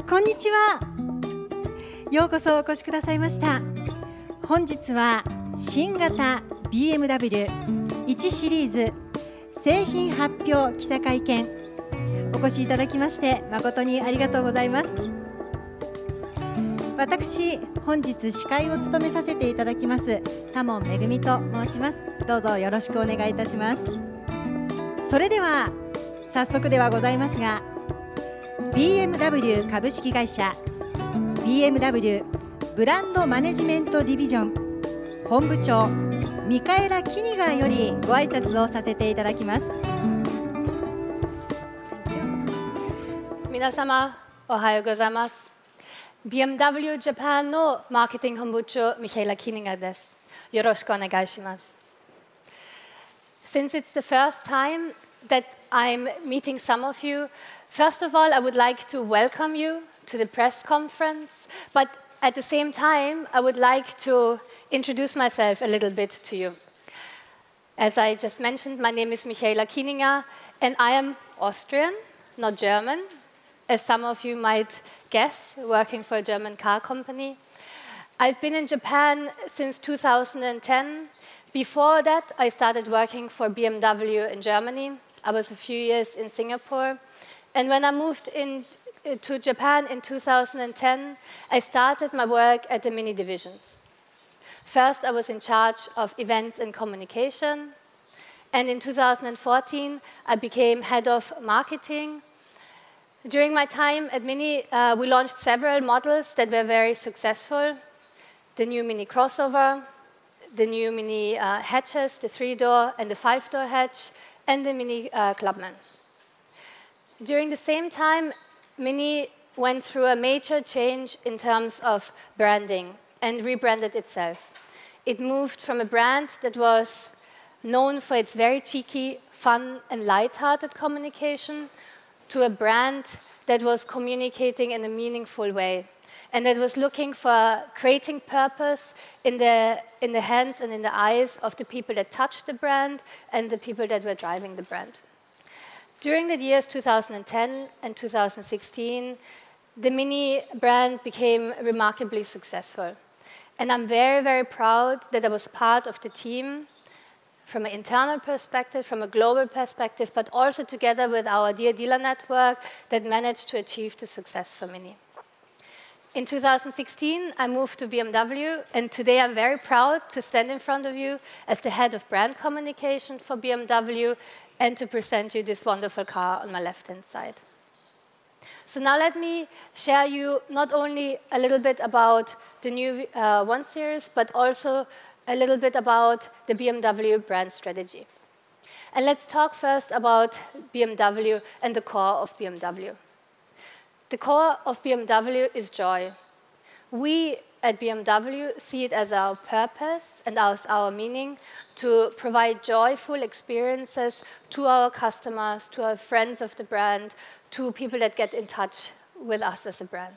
こんにちは。ようこそお越しくださいました。本日は新型 BMW 1シリーズ製品発表記者会見お越しいただきまして誠にありがとうございます。私、本日司会を務めさせていただきます多門めぐみと申します。どうぞよろしくお願いいたします。それでは早速ではございますが、 BMW 株式会社 BMW ブランドマネジメントディビジョン本部長ミカエラ・キニガーよりご挨拶をさせていただきます。皆様おはようございます。 BMW Japan のマーケティング本部長ミカエラ・キニガーです。よろしくお願いします。 Since it's the first time that I'm meeting some of you, first of all I would like to welcome you to the press conference, but at the same time I would like to introduce myself a little bit to you. As I just mentioned, my name is Michaela Kieninger and I am Austrian, not German, as some of you might guess, working for a German car company. I've been in Japan since 2010. Before that, I started working for BMW in Germany. I was a few years in Singapore. And when I moved to Japan in 2010, I started my work at the Mini divisions. First, I was in charge of events and communication. And in 2014, I became head of marketing. During my time at Mini, we launched several models that were very successful. The new Mini crossover, the new Mini hatches, the 3-door and the 5-door hatch, and the Mini Clubman. During the same time, Mini went through a major change in terms of branding and rebranded itself. It moved from a brand that was known for its very cheeky, fun, and light-hearted communication to a brand that was communicating in a meaningful way, and that was looking for creating purpose in the hands and in the eyes of the people that touched the brand and the people that were driving the brand. During the years 2010 and 2016, the Mini brand became remarkably successful. And I'm very, very proud that I was part of the team from an internal perspective, from a global perspective, but also together with our dear dealer network that managed to achieve the success for Mini. In 2016, I moved to BMW, and today I'm very proud to stand in front of you as the head of brand communication for BMW and to present you this wonderful car on my left-hand side. So now let me share you not only a little bit about the new 1 Series, but also a little bit about the BMW brand strategy. And let's talk first about BMW and the core of BMW. The core of BMW is joy. We at BMW see it as our purpose and as our meaning to provide joyful experiences to our customers, to our friends of the brand, to people that get in touch with us as a brand.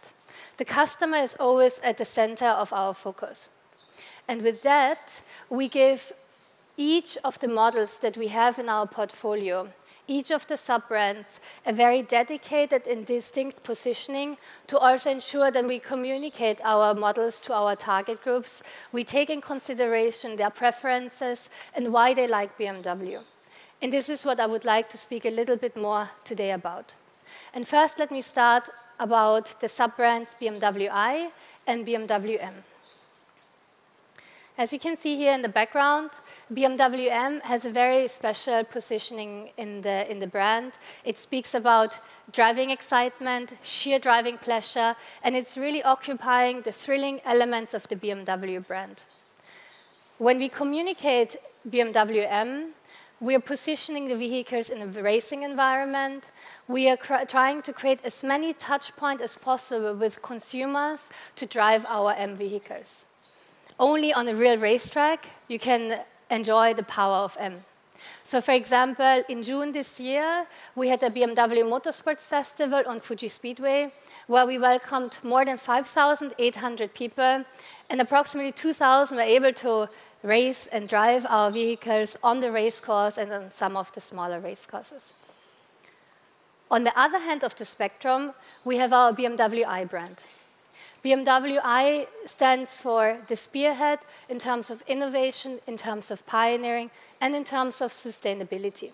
The customer is always at the center of our focus. And with that, we give each of the models that we have in our portfolio, each of the sub-brands, a very dedicated and distinct positioning to also ensure that we communicate our models to our target groups. We take in consideration their preferences and why they like BMW. And this is what I would like to speak a little bit more today about. And first, let me start about the sub-brands BMW i and BMW M. As you can see here in the background, BMW M has a very special positioning in the brand. It speaks about driving excitement, sheer driving pleasure, and it's really occupying the thrilling elements of the BMW brand. When we communicate BMW M, we are positioning the vehicles in a racing environment. We are trying to create as many touch points as possible with consumers to drive our M vehicles. Only on a real racetrack you can enjoy the power of M. So for example, in June this year, we had a BMW Motorsports Festival on Fuji Speedway, where we welcomed more than 5,800 people, and approximately 2,000 were able to race and drive our vehicles on the race course and on some of the smaller race courses. On the other hand of the spectrum, we have our BMW i brand. BMW i stands for the spearhead in terms of innovation, in terms of pioneering, and in terms of sustainability.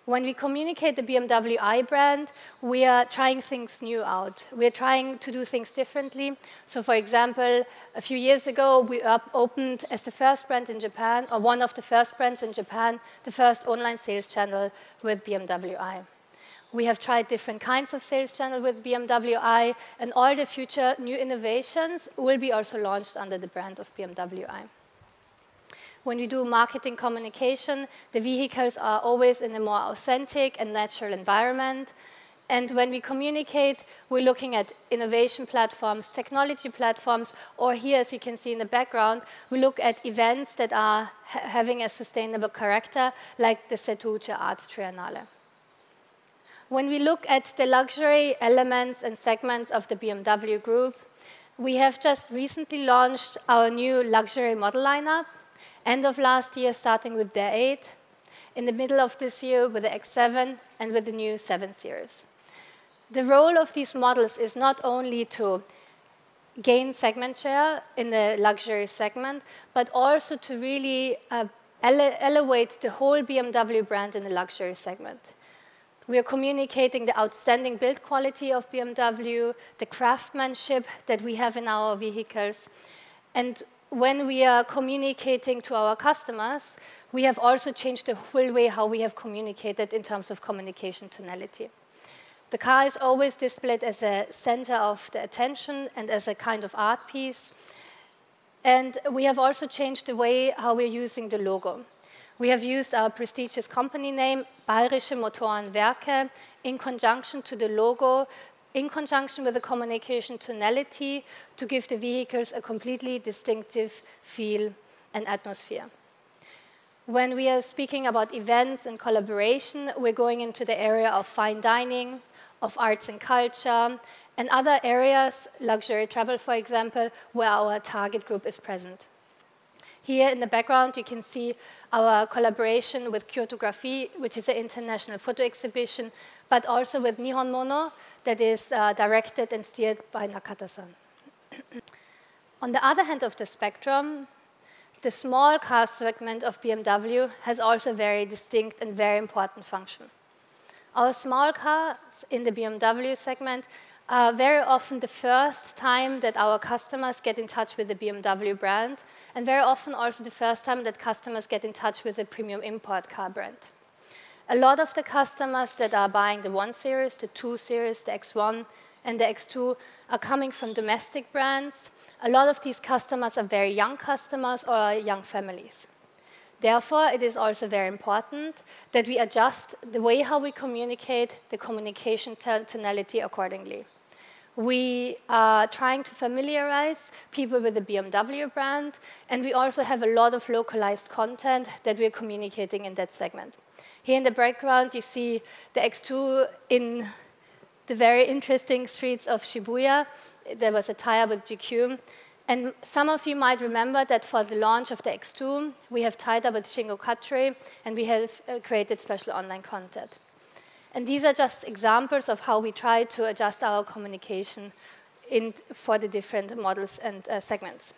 When we communicate the BMW i brand, we are trying things new out. We are trying to do things differently. So for example, a few years ago, we opened as the first brand in Japan, or one of the first brands in Japan, the first online sales channel with BMW i. We have tried different kinds of sales channel with BMW i, and all the future new innovations will be also launched under the brand of BMW i. When we do marketing communication, the vehicles are always in a more authentic and natural environment. And when we communicate, we're looking at innovation platforms, technology platforms, or here, as you can see in the background, we look at events that are having a sustainable character, like the Setouche Art Triennale. When we look at the luxury elements and segments of the BMW group, we have just recently launched our new luxury model lineup. End of last year, starting with the 8, in the middle of this year with the X7 and with the new 7 Series. The role of these models is not only to gain segment share in the luxury segment, but also to really elevate the whole BMW brand in the luxury segment. We are communicating the outstanding build quality of BMW, the craftsmanship that we have in our vehicles, and when we are communicating to our customers, we have also changed the whole way how we have communicated in terms of communication tonality. The car is always displayed as a center of the attention and as a kind of art piece. And we have also changed the way how we're using the logo. We have used our prestigious company name, Bayerische Motorenwerke, in conjunction to the logo, in conjunction with the communication tonality, to give the vehicles a completely distinctive feel and atmosphere. When we are speaking about events and collaboration, we're going into the area of fine dining, of arts and culture, and other areas, luxury travel, for example, where our target group is present. Here in the background, you can see our collaboration with Kyotography, which is an international photo exhibition, but also with Nihon Mono, that is directed and steered by Nakata-san. On the other hand of the spectrum, the small car segment of BMW has also a very distinct and very important function. Our small cars in the BMW segment are very often the first time that our customers get in touch with the BMW brand, and very often also the first time that customers get in touch with a premium import car brand. A lot of the customers that are buying the 1 Series, the 2 Series, the X1, and the X2 are coming from domestic brands. A lot of these customers are very young customers or young families. Therefore, it is also very important that we adjust the way how we communicate, the communication tonality accordingly. We are trying to familiarize people with the BMW brand, and we also have a lot of localized content that we're communicating in that segment. Here in the background, you see the X2 in the very interesting streets of Shibuya. There was a tie-up with GQ. And some of you might remember that for the launch of the X2, we have tied up with Shingo Katri, and we have created special online content. And these are just examples of how we try to adjust our communication for the different models and segments.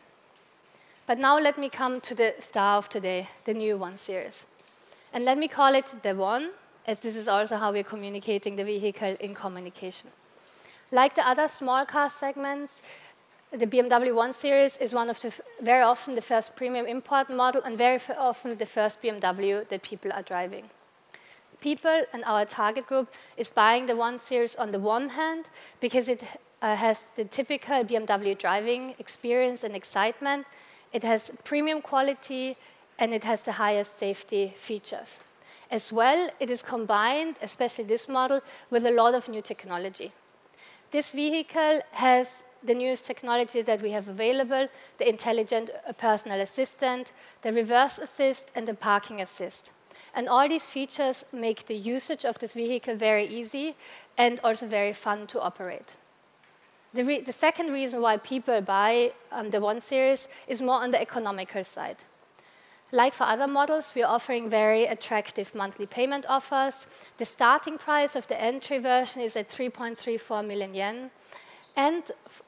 But now let me come to the star of today, the new 1 Series. And let me call it the 1, as this is also how we're communicating the vehicle in communication. Like the other small car segments, the BMW 1 Series is one of the very often the first premium import model, and very often the first BMW that people are driving. People and our target group is buying the 1 Series on the one hand because it has the typical BMW driving experience and excitement. It has premium quality, and it has the highest safety features. As well, it is combined, especially this model, with a lot of new technology. This vehicle has the newest technology that we have available, the intelligent personal assistant, the reverse assist, and the parking assist. And all these features make the usage of this vehicle very easy and also very fun to operate. The second reason why people buy the 1 Series is more on the economical side. Like for other models, we are offering very attractive monthly payment offers. The starting price of the entry version is at 3.34 million yen. And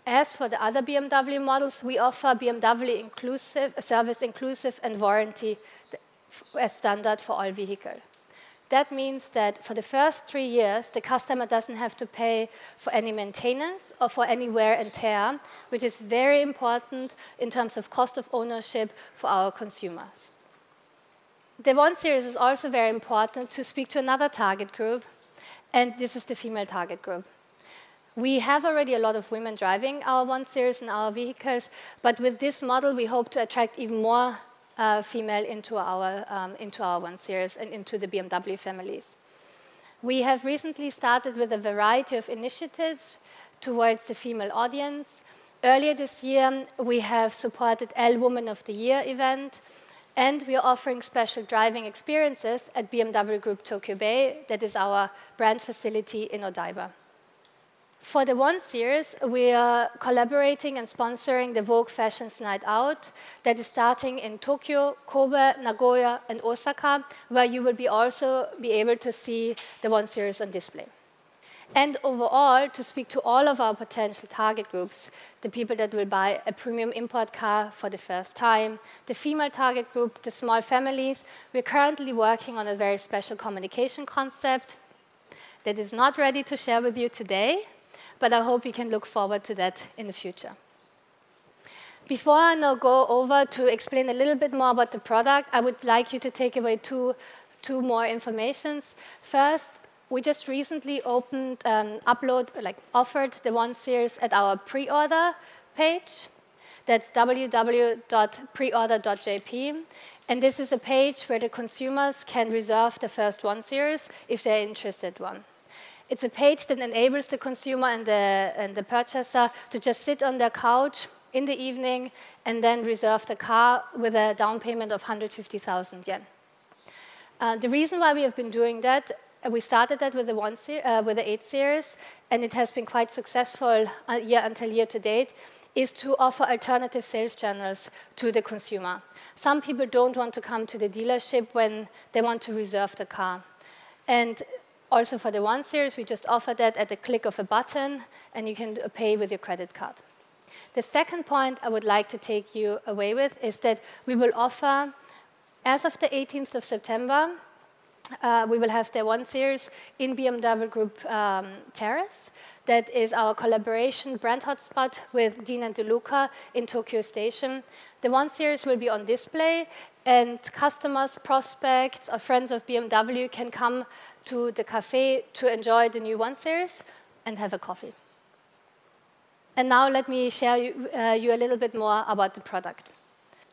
as for the other BMW models, we offer BMW inclusive, service inclusive and warranty as standard for all vehicles. That means that for the first 3 years, the customer doesn't have to pay for any maintenance or for any wear and tear, which is very important in terms of cost of ownership for our consumers. The 1 Series is also very important to speak to another target group, and this is the female target group. We have already a lot of women driving our 1 Series in our vehicles, but with this model, we hope to attract even more female into our 1 Series and into the BMW families. We have recently started with a variety of initiatives towards the female audience. Earlier this year, we have supported L Woman of the Year event, and we are offering special driving experiences at BMW Group Tokyo Bay, that is our brand facility in Odaiba. For the 1 Series, we are collaborating and sponsoring the Vogue Fashions Night Out that is starting in Tokyo, Kobe, Nagoya, and Osaka, where you will also be able to see the 1 Series on display. And overall, to speak to all of our potential target groups, the people that will buy a premium import car for the first time, the female target group, the small families, we're currently working on a very special communication concept that is not ready to share with you today, but I hope you can look forward to that in the future. Before I now go over to explain a little bit more about the product, I would like you to take away two more informations. First, we just recently offered the 1 Series at our pre-order page. That's www.preorder.jp. And this is a page where the consumers can reserve the first 1 Series if they're interested in one. It's a page that enables the consumer and the purchaser to just sit on their couch in the evening and then reserve the car with a down payment of 150,000 yen. The reason why we have been doing that, we started that with the 8 Series, and it has been quite successful year to date, is to offer alternative sales channels to the consumer. Some people don't want to come to the dealership when they want to reserve the car. And also for the 1 Series, we just offer that at the click of a button, and you can pay with your credit card. The second point I would like to take you away with is that we will offer, as of the 18th of September, we will have the 1 Series in BMW Group Terrace. That is our collaboration brand hotspot with Dean and DeLuca in Tokyo Station. The 1 Series will be on display, and customers, prospects, or friends of BMW can come to the cafe to enjoy the new 1 Series and have a coffee. And now let me share you a little bit more about the product.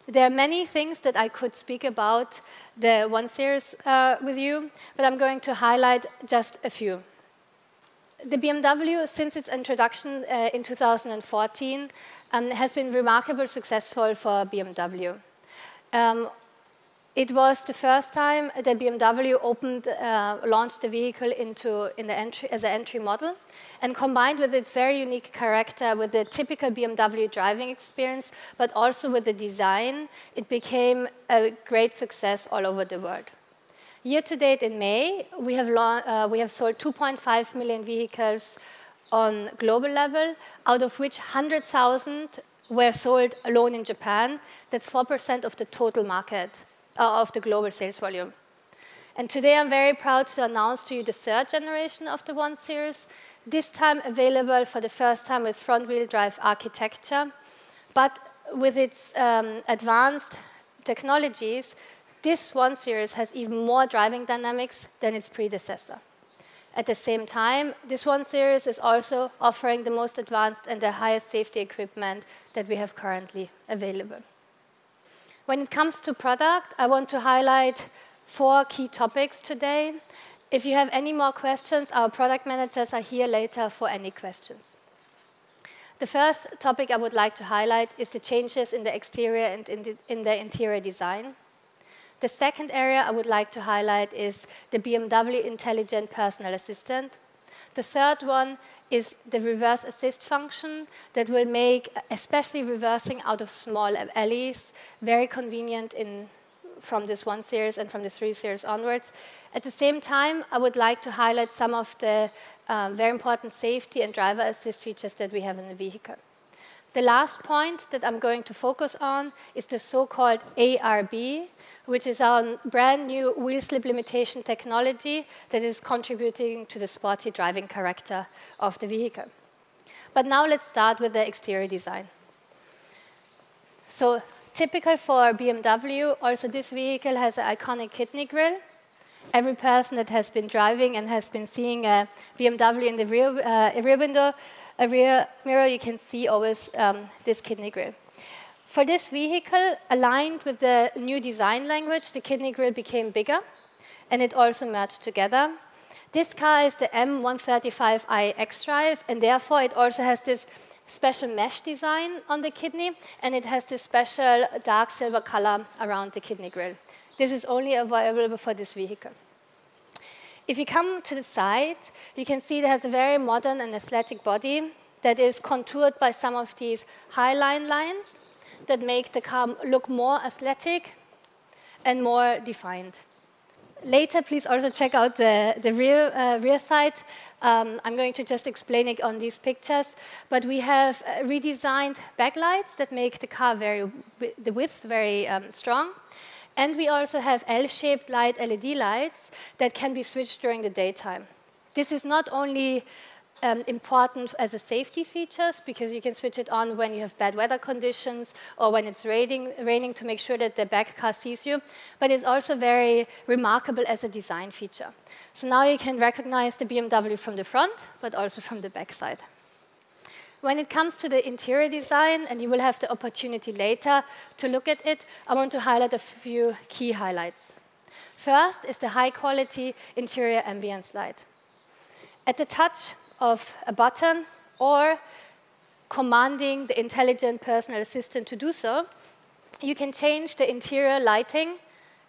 There are many things that I could speak about the 1 Series with you, but I'm going to highlight just a few. The BMW, since its introduction in 2014, has been remarkably successful for BMW. It was the first time that BMW launched the vehicle as an entry model, and combined with its very unique character, with the typical BMW driving experience, but also with the design, it became a great success all over the world. Year to date in May, we have sold 2.5 million vehicles on global level, out of which 100,000 were sold alone in Japan. That's 4% of the total market, of the global sales volume. And today I'm very proud to announce to you the 3rd generation of the 1 Series, this time available for the first time with front-wheel drive architecture. But with its advanced technologies, this 1 Series has even more driving dynamics than its predecessor. At the same time, this 1 Series is also offering the most advanced and the highest safety equipment that we have currently available. When it comes to product, I want to highlight 4 key topics today. If you have any more questions, our product managers are here later for any questions. The first topic I would like to highlight is the changes in the exterior and in the interior design. The second area I would like to highlight is the BMW Intelligent Personal Assistant. The third one is the reverse assist function that will make, especially reversing out of small alleys, very convenient from this 1 series and from the 3 series onwards. At the same time, I would like to highlight some of the very important safety and driver assist features that we have in the vehicle. The last point that I'm going to focus on is the so-called ARB, which is our brand new wheel slip limitation technology that is contributing to the sporty driving character of the vehicle. But now let's start with the exterior design. So typical for BMW, also this vehicle has an iconic kidney grille. Every person that has been driving and has been seeing a BMW in the rear window, a rear mirror, you can see always this kidney grille. For this vehicle, aligned with the new design language, the kidney grille became bigger, and it also merged together. This car is the M135i X-Drive, and therefore it also has this special mesh design on the kidney, and it has this special dark silver color around the kidney grille. This is only available for this vehicle. If you come to the side, you can see it has a very modern and aesthetic body that is contoured by some of these highline lines that make the car look more aesthetic and more defined. Later, please also check out the rear side. I'm going to just explain it on these pictures. But we have redesigned backlights that make the car the width very strong. And we also have L-shaped light LED lights that can be switched during the daytime. This is not only important as a safety features, because you can switch it on when you have bad weather conditions or when it's raining to make sure that the back car sees you, but it's also very remarkable as a design feature. So now you can recognize the BMW from the front, but also from the back side. When it comes to the interior design, and you will have the opportunity later to look at it, I want to highlight a few key highlights. First is the high-quality interior ambience light. At the touch of a button or commanding the intelligent personal assistant to do so, you can change the interior lighting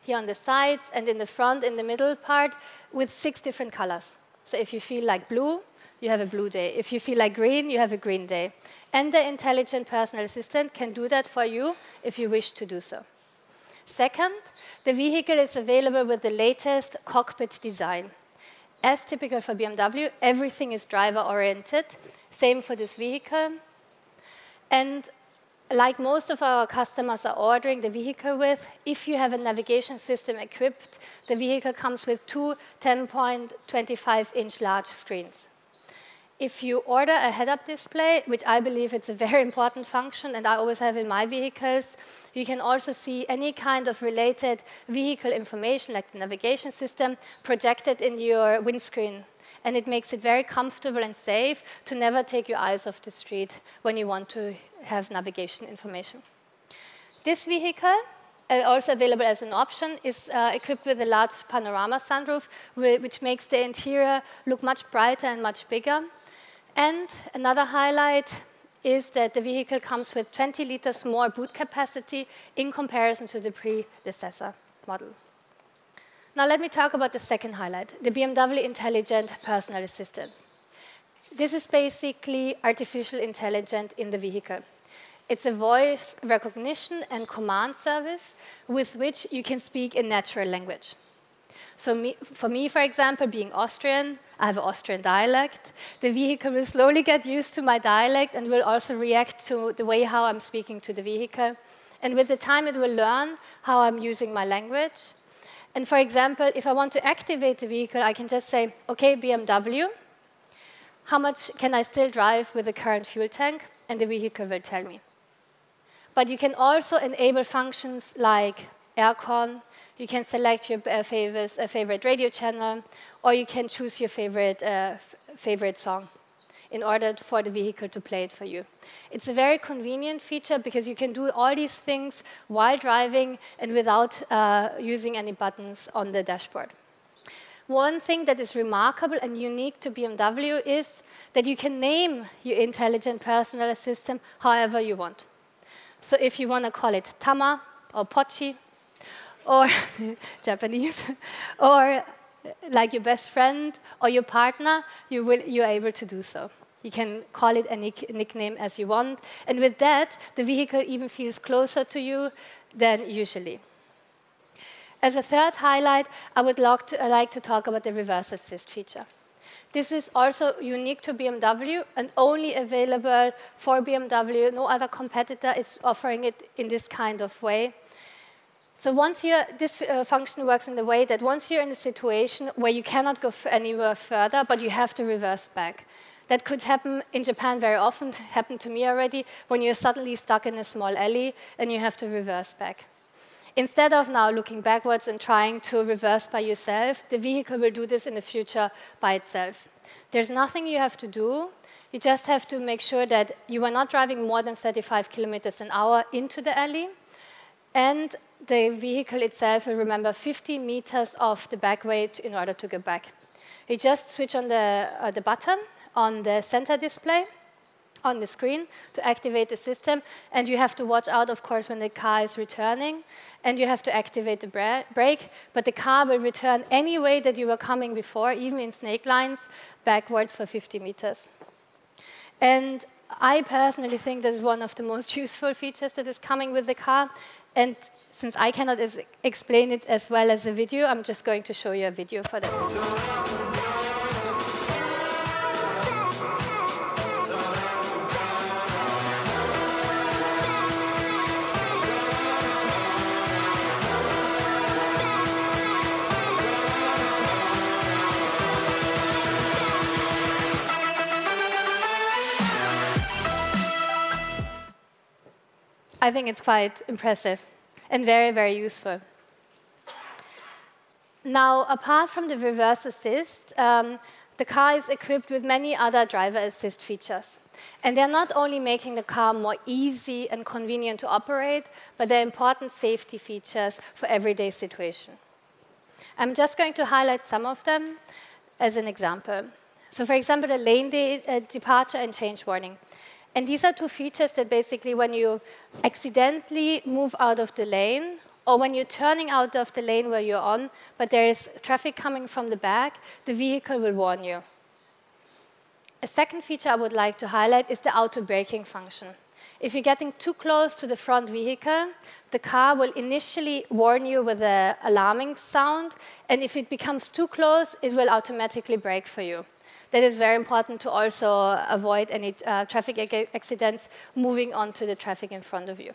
here on the sides and in the front, in the middle part, with 6 different colors. So if you feel like blue, you have a blue day. If you feel like green, you have a green day. And the intelligent personal assistant can do that for you if you wish to do so. Second, the vehicle is available with the latest cockpit design. As typical for BMW, everything is driver-oriented. Same for this vehicle. And like most of our customers are ordering the vehicle with, if you have a navigation system equipped, the vehicle comes with 2 10.25-inch large screens. If you order a head-up display, which I believe it's a very important function, and I always have in my vehicles, you can also see any kind of related vehicle information, like the navigation system, projected in your windscreen. And it makes it very comfortable and safe to never take your eyes off the street when you want to have navigation information. This vehicle, also available as an option, is equipped with a large panorama sunroof, which makes the interior look much brighter and much bigger. And another highlight is that the vehicle comes with 20 liters more boot capacity in comparison to the predecessor model. Now let me talk about the second highlight, the BMW Intelligent Personal Assistant. This is basically artificial intelligence in the vehicle. It's a voice recognition and command service with which you can speak in natural language. So for me, for example, being Austrian, I have an Austrian dialect. The vehicle will slowly get used to my dialect and will also react to the way how I'm speaking to the vehicle. And with the time, it will learn how I'm using my language. And for example, if I want to activate the vehicle, I can just say, OK, BMW, how much can I still drive with the current fuel tank? And the vehicle will tell me. But you can also enable functions like aircon. You can select your favorite radio channel, or you can choose your favorite song in order for the vehicle to play it for you. It's a very convenient feature because you can do all these things while driving and without using any buttons on the dashboard. One thing that is remarkable and unique to BMW is that you can name your intelligent personal assistant however you want. So if you want to call it Tama or Pochi, or Japanese, or like your best friend or your partner, you're able to do so. You can call it any nickname as you want. And with that, the vehicle even feels closer to you than usually. as a third highlight, I would like to talk about the reverse assist feature. This is also unique to BMW and only available for BMW. No other competitor is offering it in this kind of way. So this function works in the way that once you're in a situation where you cannot go anywhere further, but you have to reverse back. That could happen in Japan very often, happened to me already, when you're suddenly stuck in a small alley and you have to reverse back. Instead of now looking backwards and trying to reverse by yourself, the vehicle will do this in the future by itself. There's nothing you have to do. You just have to make sure that you are not driving more than 35 kilometers an hour into the alley, and the vehicle itself will remember 50 meters of the back way in order to go back. You just switch on the button on the center display on the screen to activate the system, and you have to watch out, of course, when the car is returning, and you have to activate the brake, but the car will return any way that you were coming before, even in snake lines, backwards for 50 meters. And I personally think that is one of the most useful features that is coming with the car, and since I cannot explain it as well as a video, I'm just going to show you a video for that. I think it's quite impressive and very, very useful. Now, apart from the reverse assist, the car is equipped with many other driver assist features. And they're not only making the car more easy and convenient to operate, but they're important safety features for everyday situation. I'm just going to highlight some of them as an example. So for example, the lane departure and change warning. And these are two features that basically when you accidentally move out of the lane, or when you're turning out of the lane where you're on, but there is traffic coming from the back, the vehicle will warn you. A second feature I would like to highlight is the auto braking function. If you're getting too close to the front vehicle, the car will initially warn you with an alarming sound, and if it becomes too close, it will automatically brake for you. That is very important to also avoid any traffic accidents moving onto the traffic in front of you.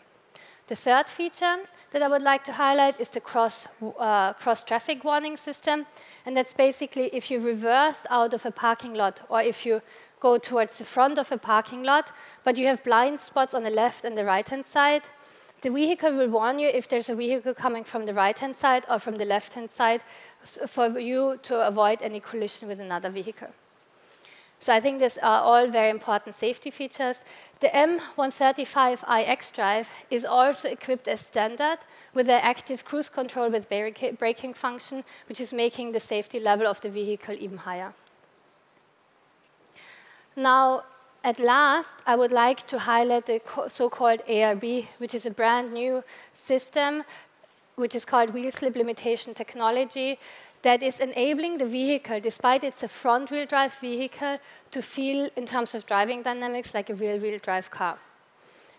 The third feature that I would like to highlight is the cross-traffic warning system. And that's basically if you reverse out of a parking lot or if you go towards the front of a parking lot, but you have blind spots on the left and the right-hand side, the vehicle will warn you if there's a vehicle coming from the right-hand side or from the left-hand side for you to avoid any collision with another vehicle. So I think these are all very important safety features. The M135iX drive is also equipped as standard with an active cruise control with braking function, which is making the safety level of the vehicle even higher. Now, at last, I would like to highlight the so-called ARB, which is a brand new system, which is called wheel slip limitation technology, that is enabling the vehicle, despite it's a front-wheel drive vehicle, to feel, in terms of driving dynamics, like a rear-wheel drive car.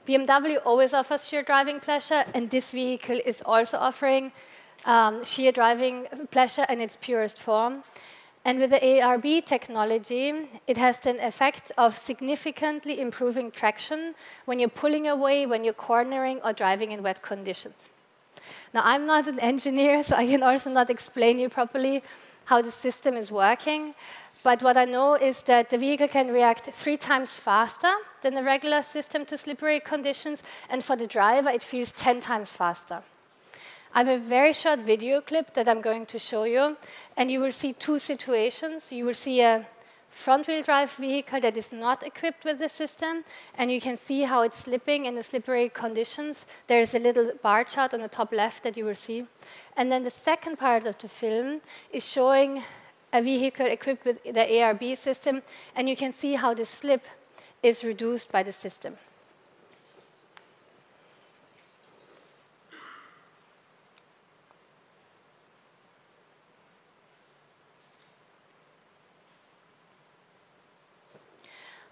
BMW always offers sheer driving pleasure, and this vehicle is also offering sheer driving pleasure in its purest form. And with the ARB technology, it has the effect of significantly improving traction when you're pulling away, when you're cornering, or driving in wet conditions. Now, I'm not an engineer, so I can also not explain you properly how the system is working. But what I know is that the vehicle can react 3 times faster than a regular system to slippery conditions, and for the driver, it feels 10 times faster. I have a very short video clip that I'm going to show you, and you will see 2 situations. You will see a front-wheel drive vehicle that is not equipped with the system, and you can see how it's slipping in the slippery conditions. There is a little bar chart on the top left that you will see. And then the second part of the film is showing a vehicle equipped with the ARB system, and you can see how the slip is reduced by the system.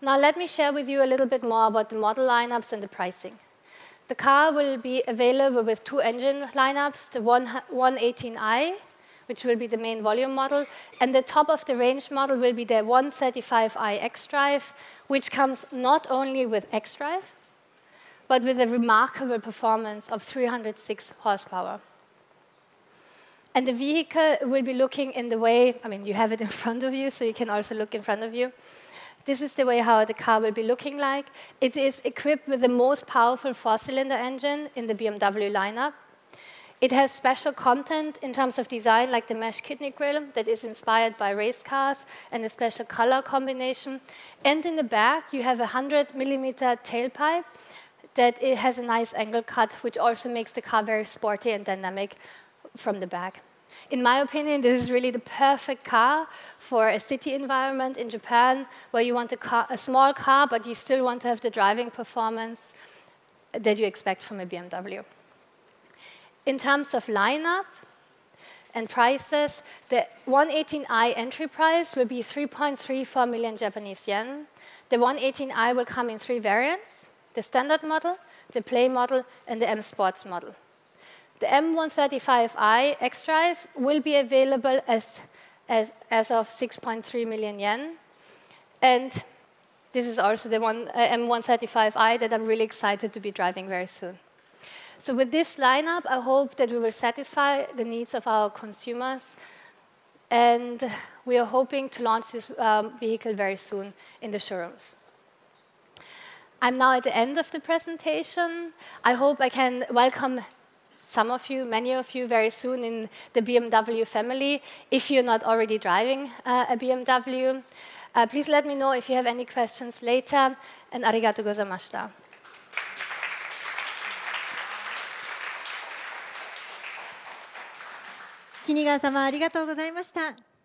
Now let me share with you a little bit more about the model lineups and the pricing. The car will be available with two engine lineups, the 118i, which will be the main volume model, and the top of the range model will be the 135i xDrive, which comes not only with xDrive, but with a remarkable performance of 306 horsepower. And the vehicle will be looking in the way, I mean, you have it in front of you, so you can also look in front of you. This is the way how the car will be looking like. It is equipped with the most powerful four-cylinder engine in the BMW lineup. It has special content in terms of design, like the mesh kidney grille that is inspired by race cars and a special color combination. And in the back, you have a 100mm tailpipe that it has a nice angle cut, which also makes the car very sporty and dynamic from the back. In my opinion, this is really the perfect car for a city environment in Japan, where you want a small car, but you still want to have the driving performance that you expect from a BMW. In terms of lineup and prices, the 118i entry price will be 3.34 million Japanese yen. The 118i will come in three variants: the standard model, the play model, and the M Sports model. The M135i xDrive will be available as of 6.3 million yen. And this is also the M135i that I'm really excited to be driving very soon. So with this lineup, I hope that we will satisfy the needs of our consumers. And we are hoping to launch this vehicle very soon in the showrooms. I'm now at the end of the presentation. I hope I can welcome some of you, many of you, very soon in the BMW family. If you're not already driving a BMW, please let me know if you have any questions later. And arigatou gozaimashita. 木荷川様、ありがとうございました。